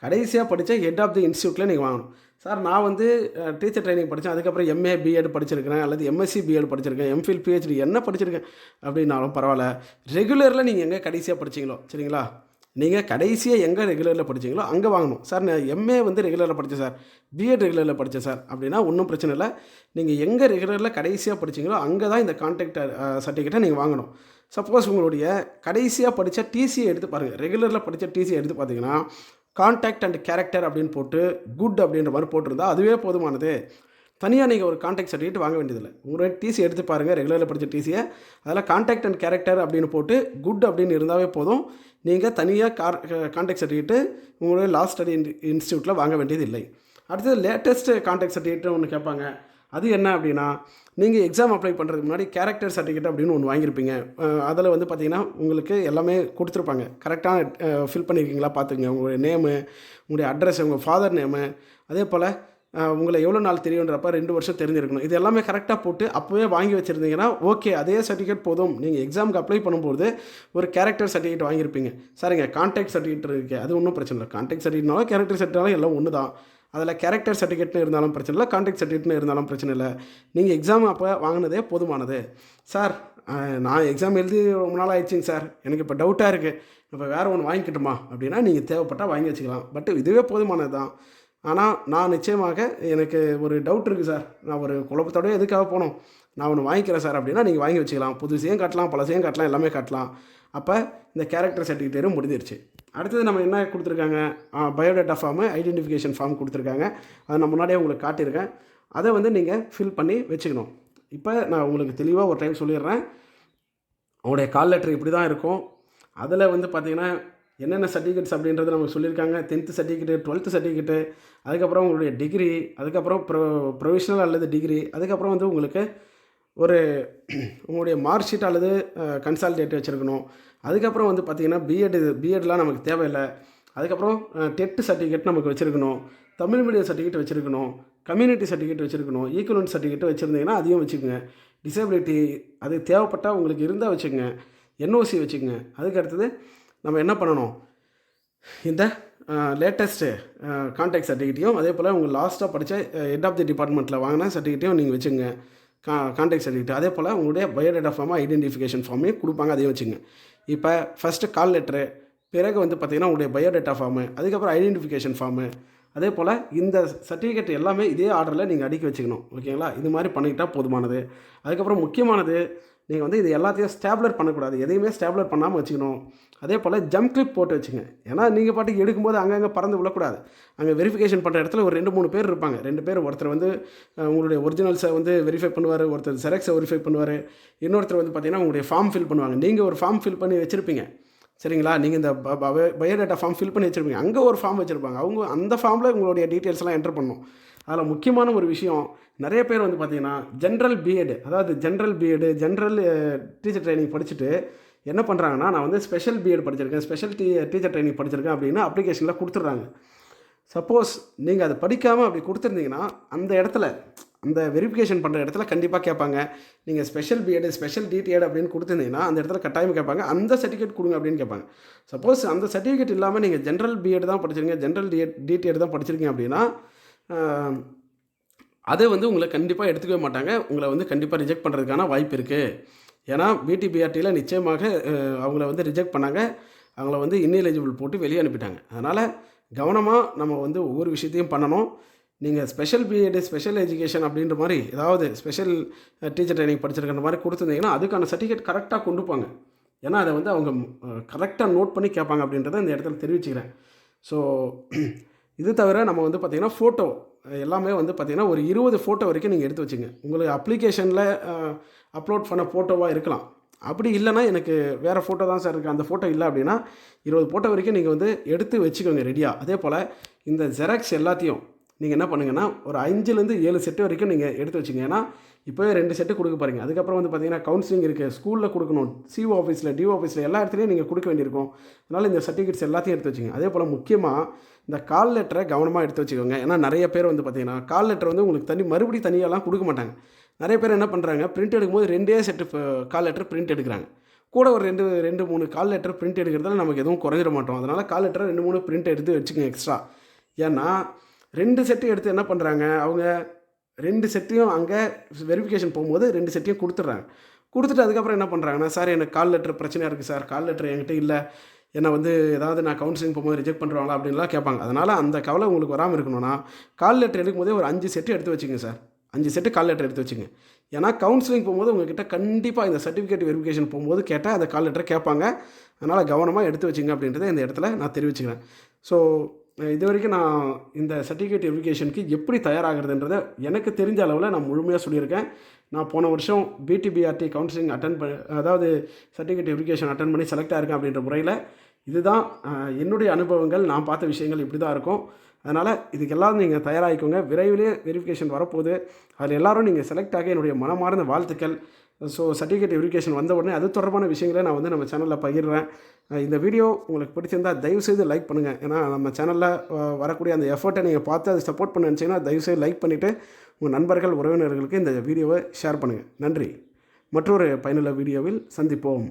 கடைசியாக படித்த ஹெட் ஆஃப் தி இன்ஸ்டியூட்டில் நீங்கள் வாங்கணும். சார் நான் வந்து டீச்சர் ட்ரைனிங் படித்தேன், அதுக்கப்புறம் எம்ஏ பிஎட் படிச்சிருக்கிறேன், அல்லது எம்எஸ்சி பிஎட் படிச்சிருக்கேன், எம்ஃபில் பிஹெச்டி என்ன படிச்சிருக்கேன் அப்படின்னாலும் பரவாயில்ல, ரெகுலரில் நீங்கள் எங்கே கடைசியாக படிச்சிங்களோ, சரிங்களா, நீங்கள் கடைசியாக எங்கே ரெகுலரில் படிச்சிங்களோ அங்கே வாங்கணும். சார் நான் எம்ஏ வந்து ரெகுலரில் படித்தேன் சார், பிஎட் ரெகுலரில் படித்தேன் சார் அப்படின்னா ஒன்றும் பிரச்சனை இல்லை. நீங்கள் எங்கே ரெகுலரில் கடைசியாக படிச்சிங்களோ அங்கே தான் இந்த கான்டாக்ட் சர்டிஃபிகேட்டை நீங்கள் வாங்கணும். சப்போஸ் உங்களுடைய கடைசியாக படித்த டிசியை எடுத்து பாருங்கள், ரெகுலரில் படித்த டிசியை எடுத்து பார்த்தீங்கன்னா கான்டாக்ட் அண்ட் கேரக்டர் அப்படின்னு போட்டு குட் அப்படின்ற மாதிரி போட்டிருந்தா அதுவே போதுமானது. தனியாக நீங்கள் ஒரு கான்டாக்ட் சர்டிஃபிகேட் வாங்க வேண்டியதில்லை. உங்களுடைய டிசி எடுத்து பாருங்கள், ரெகுலரில் படித்த டிசியை, அதில் கான்டாக்ட் அண்ட் கேரக்டர் அப்படின்னு போட்டு குட் அப்படின்னு இருந்தாவே போதும். நீங்கள் தனியாக கான்டாக்ட் சர்டிஃபிகேட்டு உங்களுடைய லாஸ்ட் ஸ்டடி இன்ஸ்டியூட்டில் வாங்க வேண்டியது இல்லை. அடுத்தது லேட்டஸ்ட்டு கான்டாக்ட் சர்டிஃபிகேட்டு ஒன்று கேட்பாங்க. அது என்ன அப்படின்னா, நீங்கள் எக்ஸாம் அப்ளை பண்ணுறதுக்கு முன்னாடி கேரக்டர் சர்டிஃபிகேட் அப்படின்னு ஒன்று வாங்கியிருப்பீங்க. அதில் வந்து பார்த்திங்கன்னா உங்களுக்கு எல்லாமே கொடுத்துருப்பாங்க, கரெக்டாக ஃபில் பண்ணியிருக்கீங்களா பார்த்துக்குங்க. உங்களுடைய நேமு, உங்களுடைய அட்ரஸ், உங்கள் ஃபாதர் நேமு, அதே போல் உங்களை எவ்வளோ நாள் தெரியுன்றப்ப 2 வருஷம் தெரிஞ்சிருக்கணும். இது எல்லாமே கரெக்டாக போட்டு அப்போவே வாங்கி வச்சுருந்தீங்கன்னா ஓகே, அதே சர்டிஃபிகேட் போதும். நீங்கள் எக்ஸாமுக்கு அப்ளை பண்ணும்போது ஒரு கேரக்டர் சர்டிஃபிகேட் வாங்கியிருப்பீங்க. சரிங்க, கான்டாக்ட் சர்டிஃபிகேட் இருக்குது, அது ஒன்றும் பிரச்சனை இல்லை. கான்டாக்ட் சர்டிஃபிகேட்னாலும் கேரக்டர் சர்டிஃபிகேட்னாலும் எல்லாம் ஒன்று தான். அதில் கேரக்டர் சர்டிஃபிகேட்னு இருந்தாலும் பிரச்சனை இல்லை, கான்டாக்ட் சர்டிஃபிகேட்னு இருந்தாலும் பிரச்சனை இல்லை. நீங்கள் எக்ஸாம் அப்போ வாங்கினதே போதுமானது. சார் நான் எக்ஸாம் எழுதி ரொம்ப நாள் ஆயிடுச்சிங்க சார், எனக்கு இப்போ டவுட்டாக இருக்குது, இப்போ வேறு ஒன்று வாங்கிக்கிட்டுமா அப்படின்னா நீங்கள் தேவைப்பட்டால் வாங்கி வச்சுக்கலாம். பட் இதுவே போதுமானது தான். ஆனால் நான் நிச்சயமாக எனக்கு ஒரு டவுட் இருக்குது சார், நான் ஒரு குழப்பத்தோடய எதுக்காக போகணும், நான் ஒன்று வாங்கிக்கிறேன் சார் அப்படின்னா நீங்கள் வாங்கி வச்சுக்கலாம். புதுசையும் காட்டலாம், பழசையும் காட்டலாம், எல்லாமே காட்டலாம். அப்போ இந்த கேரக்டர் சர்டிஃபிகேட்டும் முடிஞ்சிருச்சு. அடுத்தது நம்ம என்ன கொடுத்துருக்காங்க, பயோடேட்டா ஃபார்மு, ஐடென்டிஃபிகேஷன் ஃபார்ம் கொடுத்துருக்காங்க. அதை நான் முன்னாடியே உங்களுக்கு காட்டியிருக்கேன். அதை வந்து நீங்கள் ஃபில் பண்ணி வச்சுக்கணும். இப்போ நான் உங்களுக்கு தெளிவாக ஒரு டைம் சொல்லிடுறேன். அவங்களுடைய கால் லெட்டர் இப்படி தான் இருக்கும். அதில் வந்து பார்த்திங்கன்னா என்னென்ன சர்டிஃபிகேட்ஸ் அப்படின்றது நமக்கு சொல்லியிருக்காங்க. 10th சர்டிஃபிகேட்டு, 12th சர்டிஃபிகேட்டு, அதுக்கப்புறம் உங்களுடைய டிகிரி, அதுக்கப்புறம் ப்ரொவிஷனல் அல்லது டிகிரி, அதுக்கப்புறம் வந்து உங்களுக்கு ஒரு உங்களுடைய மார்க் ஷீட் அல்லது கன்சால்டேட் வச்சுருக்கணும். அதுக்கப்புறம் வந்து பார்த்திங்கன்னா பிஎட்லாம் நமக்கு தேவையில்லை. அதுக்கப்புறம் டெட் சர்டிஃபிகேட் நமக்கு வச்சுருக்கணும், தமிழ் மீடியம் சர்டிஃபிகேட் வச்சுருக்கணும், கம்யூனிட்டி சர்டிஃபிகேட் வச்சுருக்கணும், ஈக்குவலன்ட் சர்டிஃபிகேட் வச்சுருந்தீங்கன்னா அதையும் வச்சுக்கோங்க. டிசபிலிட்டி அது தேவைப்பட்டால் உங்களுக்கு இருந்தால் வச்சுக்கோங்க. என்ஓசி வச்சுக்கோங்க. அதுக்கு அடுத்தது நம்ம என்ன பண்ணணும், இந்த லேட்டஸ்ட்டு கான்டாக்ட் சர்டிஃபிகேட்டையும் அதே போல் உங்கள் லாஸ்ட்டாக படித்த ஹெட் ஆஃப் தி டிபார்ட்மெண்ட்டில் வாங்கின சர்டிஃபிகேட்டையும் நீங்கள் வச்சுங்க. கான்டாக்ட் சர்டிஃபிகேட், அதே போல் உங்களுடைய பயோடேட்டா ஃபார்மு, ஐடென்டிஃபிகேஷன் ஃபார்மையும் கொடுப்பாங்க, அதையும் வச்சுங்க. இப்போ ஃபஸ்ட்டு கால் லெட்ரு, பிறகு வந்து பார்த்திங்கன்னா உங்களுடைய பயோடேட்டா ஃபார்மு, அதுக்கப்புறம் ஐடென்டிஃபிகேஷன் ஃபார்மு, அதே போல் இந்த சர்டிஃபிகேட் எல்லாமே இதே ஆர்டரில் நீங்கள் அடுக்கி வச்சுக்கணும். ஓகேங்களா? இது மாதிரி பண்ணிக்கிட்டால் போதுமானது. அதுக்கப்புறம் முக்கியமானது, நீங்கள் வந்து இது எல்லாத்தையும் ஸ்டேப்லர் பண்ணக்கூடாது, எதையுமே ஸ்டேப்லர் பண்ணாமல் வச்சுக்கணும். அதே போல் ஜம்ப் கிளிப் போட்டு வச்சுங்க. ஏன்னா நீங்கள் பாட்டுக்கு எடுக்கும்போது அங்கங்கே பறந்து விழக்கூடாது. அங்கே வெரிஃபிகேஷன் பண்ணுற இடத்துல ஒரு 2-3 பேர் இருப்பாங்க. 2 பேர், ஒருத்தர் வந்து உங்களுடைய ஒரிஜினல்ஸை வந்து வெரிஃபை பண்ணுவார், ஒருத்தர் ஜெராக்ஸை வெரிஃபை பண்ணுவார், இன்னொருத்தர் வந்து பார்த்திங்கன்னா உங்களுடைய ஃபார்ம் ஃபில் பண்ணுவாங்க. நீங்கள் ஒரு ஃபார்ம் ஃபில் பண்ணி வச்சுருப்பீங்க, சரிங்களா? நீங்கள் இந்த பயோடேட்டா ஃபார்ம் ஃபில் பண்ணி வச்சுருப்பீங்க, அங்கே ஒரு ஃபார்ம் வச்சுருப்பாங்க. அவங்க அந்த ஃபார்மில் உங்களுடைய டீட்டெயில்ஸ்லாம் என்டர் பண்ணணும். அதில் முக்கியமான ஒரு விஷயம், நிறைய பேர் வந்து பார்த்திங்கன்னா ஜென்ரல் பிஎட், அதாவது ஜென்ரல் டீச்சர் ட்ரைனிங் படிச்சுட்டு என்ன பண்ணுறாங்கன்னா, நான் வந்து ஸ்பெஷல் பிஎட் படிச்சிருக்கேன், ஸ்பெஷல் டீச்சர் ட்ரைனிங் படிச்சிருக்கேன் அப்படின்னு அப்ளிகேஷனில் கொடுத்துட்றாங்க. சப்போஸ் நீங்கள் அதை படிக்காமல் அப்படி கொடுத்துருந்தீங்கன்னா அந்த இடத்துல அந்த வெரிஃபிகேஷன் பண்ணுற இடத்துல கண்டிப்பாக கேட்பாங்க. நீங்கள் ஸ்பெஷல் பிஎட் ஸ்பெஷல் டிடிஎட் அப்படின்னு கொடுத்துருந்தீங்கன்னா அந்த இடத்துல கட்டாயம் கேட்பாங்க, அந்த சர்டிஃபிகேட் கொடுங்க அப்படின்னு கேட்பாங்க. சப்போஸ் அந்த சர்டிஃபிகேட் இல்லாமல் நீங்கள் ஜென்ரல் பிஎட் தான் படிச்சிருக்கீங்க, ஜென்ரல் டிடிஎட் தான் படிச்சிருக்கீங்க அப்படின்னா அதை வந்து உங்களை கண்டிப்பாக எடுத்துக்கவே மாட்டாங்க. உங்களை வந்து கண்டிப்பாக ரிஜெக்ட் பண்ணுறதுக்கான வாய்ப்பு இருக்குது. ஏன்னா பிடிபிஆர்டியில் நிச்சயமாக அவங்கள வந்து ரிஜெக்ட் பண்ணாங்க. அவங்கள வந்து இன்எலிஜிபிள் போட்டு வெளியே அனுப்பிட்டாங்க. அதனால் கவனமாக நம்ம வந்து ஒவ்வொரு விஷயத்தையும் பண்ணணும். நீங்கள் ஸ்பெஷல் பிஎட் ஸ்பெஷல் எஜுகேஷன் அப்படின்ற மாதிரி ஏதாவது ஸ்பெஷல் டீச்சர் ட்ரைனிங் படிச்சிருக்கிற மாதிரி கொடுத்துருந்தீங்கன்னா அதுக்கான சர்டிஃபிகேட் கரெக்டாக கொண்டுப்பாங்க. ஏன்னா அதை வந்து அவங்க கரெக்டாக நோட் பண்ணி கேட்பாங்க அப்படின்றத இந்த இடத்துல தெரிவிச்சுக்கிறேன். ஸோ இது தவிர நம்ம வந்து பார்த்திங்கன்னா ஃபோட்டோ எல்லாமே வந்து பார்த்திங்கன்னா ஒரு 20 ஃபோட்டோ வரைக்கும் நீங்கள் எடுத்து வச்சுங்க. உங்களுக்கு அப்ளிகேஷனில் அப்லோட் பண்ண ஃபோட்டோவாக இருக்கலாம். அப்படி இல்லைனா எனக்கு வேறு ஃபோட்டோ தான் சார் இருக்குது, அந்த ஃபோட்டோ இல்லை அப்படின்னா 20 ஃபோட்டோ வரைக்கும் நீங்கள் வந்து எடுத்து வச்சுக்கோங்க ரெடியாக. அதே போல் இந்த ஜெராக்ஸ் எல்லாத்தையும் நீங்கள் என்ன பண்ணுங்கன்னா ஒரு 5லேருந்து 7 செட்டு வரைக்கும் நீங்கள் எடுத்து வச்சுங்க. ஏன்னா இப்போவே 2 செட்டு கொடுக்க பாருங்க. அதுக்கப்புறம் வந்து பார்த்திங்கன்னா கவுன்சிலிங் இருக்குது, ஸ்கூலில் கொடுக்கணும், சிஓ ஆஃபீஸில் டிஓ ஆஃபீஸில் எல்லா இடத்துலையும் நீங்கள் கொடுக்க வேண்டியிருக்கும். அதனால் இந்த சர்டிஃபிகேட்ஸ் எல்லாத்தையும் எடுத்து வச்சுங்க. அதே போல் முக்கியமாக இந்த கால் லெட்டரை கவனமாக எடுத்து வச்சுக்கோங்க. ஏன்னா நிறைய பேர் வந்து பார்த்திங்கன்னா கால் லெட்டர் வந்து உங்களுக்கு மறுபடியும் தனியாலாம் கொடுக்க மாட்டாங்க. நிறைய பேர் என்ன பண்ணுறாங்க, பிரிண்ட் எடுக்கும்போது 2 செட்டு கால் லெட்டர் பிரிண்ட் எடுக்கிறாங்க. கூட ஒரு 2-3 கால் லெட்டர் பிரிண்ட் எடுக்கிறதால நமக்கு எதுவும் குறைஞ்சிட மாட்டோம். அதனால் கால் லெட்டரை 2-3 பிரிண்ட் எடுத்து வச்சுக்கோங்க எக்ஸ்ட்ரா. ஏன்னா 2 செட்டு எடுத்து என்ன பண்ணுறாங்க, அவங்க 2 செட்டையும் அங்கே வெரிஃபிகேஷன் போகும்போது 2 செட்டையும் கொடுத்துட்றாங்க. கொடுத்துட்டு அதுக்கப்புறம் என்ன பண்ணுறாங்கன்னா, சார் எனக்கு கால் லெட்டர் பிரச்சனையாக இருக்குது சார், கால் லெட்டர் என்கிட்ட இல்லை, என்னை வந்து ஏதாவது நான் கவுன்சிலிங் போகும்போது ரிஜெக்ட் பண்ணுறாங்களா அப்படின்லாம் கேட்பாங்க. அதனால் அந்த கவலை உங்களுக்கு வராமல் இருக்கணும்னா கால் லெட்டர் எடுக்கும்போதே ஒரு 5 செட்டு எடுத்து வச்சுங்க சார். 5 செட்டு கால் லெட்டர் எடுத்து வச்சுங்க. ஏன்னா கவுன்சிலிங் போகும்போது உங்கள்கிட்ட கண்டிப்பாக இந்த சர்டிஃபிகேட் வெரிஃபிகேஷன் போகும்போது கேட்டால் அந்த கால் லெட்டர் கேட்பாங்க. அதனால் கவனமாக எடுத்து வச்சுங்க அப்படின்றத இந்த இடத்துல நான் தெரிவிச்சுக்கிறேன். ஸோ இது வரைக்கும் நான் இந்த சர்டிஃபிகேட் வெரிஃபிகேஷனுக்கு எப்படி தயாராகிறதுன்றதை எனக்கு தெரிஞ்ச அளவில் நான் முழுமையாக சொல்லியிருக்கேன். நான் போன வருஷம் பிடிபிஆர்டி கவுன்சிலிங் அதாவது சர்டிஃபிகேட் வெரிஃபிகேஷன் அட்டன் பண்ணி செலக்ட் ஆகிருக்கேன் அப்படின்ற முறையில் இதுதான் என்னுடைய அனுபவங்கள். நான் பார்த்த விஷயங்கள் இப்படி தான் இருக்கும். அதனால் இதுக்கெல்லாம் நீங்கள் தயாராகிக்கோங்க. விரைவிலே வெரிஃபிகேஷன் வரப்போகுது. அதில் எல்லோரும் நீங்கள் செலக்ட் ஆக என்னுடைய மனமார்ந்த வாழ்த்துக்கள். ஸோ சர்டிஃபிகேட் வெரிஃபிகேஷன் வந்த உடனே அது தொடர்பான விஷயங்களை நான் வந்து நம்ம சேனலில் பகிர்றேன். இந்த வீடியோ உங்களுக்கு பிடிச்சிருந்தால் தயவுசெய்து லைக் பண்ணுங்கள். ஏன்னா நம்ம சேனலில் வரக்கூடிய அந்த எஃபர்ட்டை நீங்கள் பார்த்து அதை சப்போர்ட் பண்ண நினச்சிங்கன்னா தயவுசெய்து லைக் பண்ணிவிட்டு உங்கள் நண்பர்கள் உறவினர்களுக்கு இந்த வீடியோவை ஷேர் பண்ணுங்கள். நன்றி. மற்றொரு பயனுள்ள வீடியோவில் சந்திப்போம்.